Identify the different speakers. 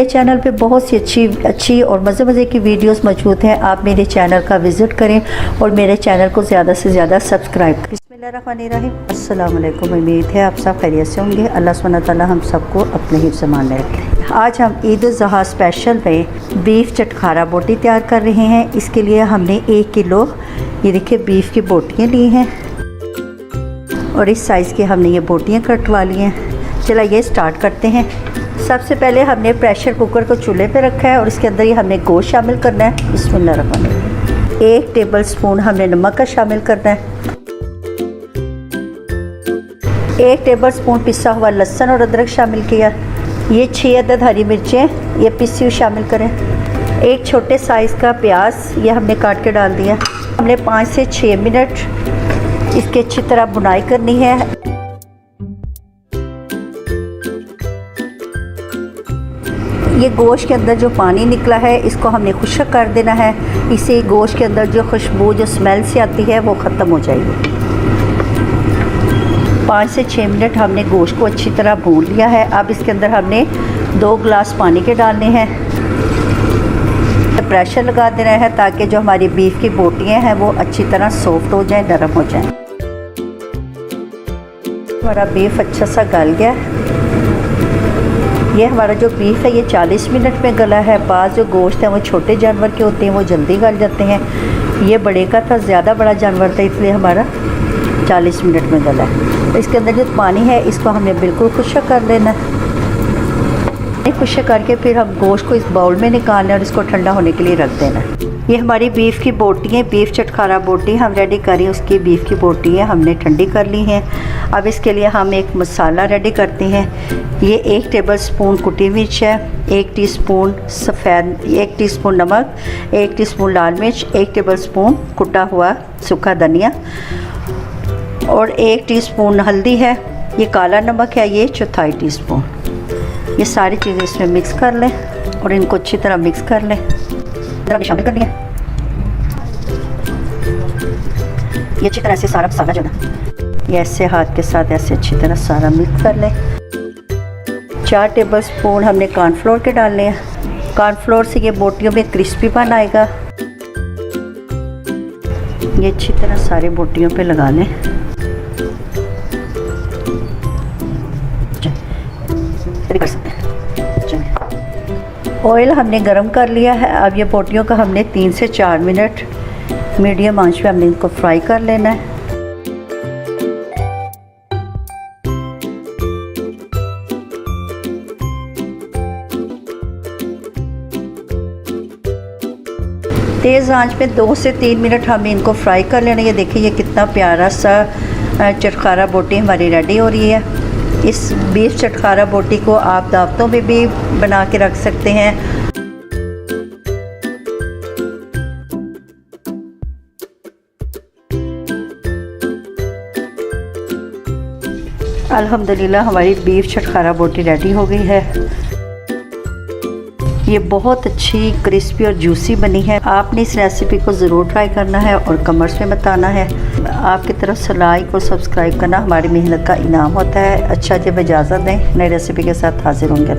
Speaker 1: Channel पे बहुत सी अच्छी और मज़े की वीडियोस मौजूद हैं। आप मेरे चैनल का विज़िट करें और मेरे चैनल को ज़्यादा से ज़्यादा सब्सक्राइब करें। बिस्मिल्लाहिर्रहमानिर्रहीम। अस्सलाम वालेकुम। उम्मीद है आप सब खैरियत से होंगे। अल्लाह सुब्हानहू व तआला हम सबको अपने हिफ्ज़ मान में रखें। आज हम ईद उल ज़ुहा स्पेशल में बीफ चटखारा बोटी तैयार कर रहे हैं। इसके लिए हमने 1 किलो ये देखिए बीफ की बोटियाँ ली हैं और इस साइज़ की हमने ये बोटियाँ कटवा ली हैं। चला ये स्टार्ट करते हैं। सबसे पहले हमने प्रेशर कुकर को चूल्हे पे रखा है और इसके अंदर ही हमने गोश्त शामिल करना है। बिस्मिल्लाहिर्रहमानिर्रहीम। 1 टेबल स्पून हमने नमक का शामिल करना है। 1 टेबल स्पून पिसा हुआ लहसुन और अदरक शामिल किया। ये 6 अदद हरी मिर्चें ये पिसी हुई शामिल करें। 1 छोटे साइज़ का प्याज ये हमने काट के डाल दिया। हमने 5 से 6 मिनट इसकी अच्छी तरह बुनाई करनी है। ये गोश्त के अंदर जो पानी निकला है इसको हमने खुश्क कर देना है। इससे गोश्त के अंदर जो खुशबू जो स्मेल से आती है वो ख़त्म हो जाएगी। 5 से 6 मिनट हमने गोश्त को अच्छी तरह भून लिया है। अब इसके अंदर हमने 2 गिलास पानी के डालने हैं। प्रेशर लगा देना है ताकि जो हमारी बीफ की बोटियाँ हैं वो अच्छी तरह सॉफ्ट हो जाएं, नरम हो जाएं। हमारा बीफ अच्छा सा गल गया। ये हमारा जो बीफ है ये 40 मिनट में गला है। बाज़ जो गोश्त हैं वो छोटे जानवर के होते हैं, वो जल्दी गल जाते हैं। ये बड़े का था, ज़्यादा बड़ा जानवर था, इसलिए हमारा 40 मिनट में गला है। तो इसके अंदर जो पानी है इसको हमने बिल्कुल खुश्क कर लेना है। खुश्क करके फिर हम गोश्त को इस बाउल में निकालना है और इसको ठंडा होने के लिए रख देना है। ये हमारी बीफ की बोटी है, बीफ चटखारा बोटी हम रेडी करी। उसकी बीफ की बोटी है हमने ठंडी कर ली है। अब इसके लिए हम एक मसाला रेडी करते हैं। ये 1 टेबल स्पून कुटी मिर्च है, 1 टीस्पून सफ़ेद, 1 टीस्पून नमक, 1 टीस्पून लाल मिर्च, 1 टेबल स्पून कुटा हुआ सूखा धनिया और 1 टीस्पून हल्दी है। ये काला नमक है, ये 1/4 टीस्पून। ये सारी चीज़ें इसमें मिक्स कर लें और इनको अच्छी तरह मिक्स कर लें। शामिल कर लिया। ये अच्छी तरह से सारा मसाला जो है ये ऐसे हाथ के साथ ऐसे अच्छी तरह सारा मिक्स कर लें। 4 टेबल स्पून हमने कॉर्नफ्लोर के डालने हैं। कॉर्नफ्लोर से ये बोटियों में क्रिस्पीपन आएगा। ये अच्छी तरह सारी बोटियों पे लगा लें। कर सकते हैं। ऑयल हमने गरम कर लिया है। अब ये बोटियों का हमने 3 से 4 मिनट मीडियम आंच पे हमने इनको फ्राई कर लेना है। तेज़ आंच पे 2 से 3 मिनट हमें इनको फ्राई कर लेना। ये देखिए ये कितना प्यारा सा चटखारा बोटी हमारी रेडी हो रही है। इस बीफ चटखारा बोटी को आप दावतों में भी बना के रख सकते हैं। अल्हम्दुलिल्लाह हमारी बीफ चटखारा बोटी रेडी हो गई है। ये बहुत अच्छी क्रिस्पी और जूसी बनी है। आपने इस रेसिपी को ज़रूर ट्राई करना है और कमेंट्स में बताना है। आपकी तरफ से लाइक और सब्सक्राइब करना हमारी मेहनत का इनाम होता है। अच्छा जब इजाज़त दें, नई रेसिपी के साथ हाजिर होंगे।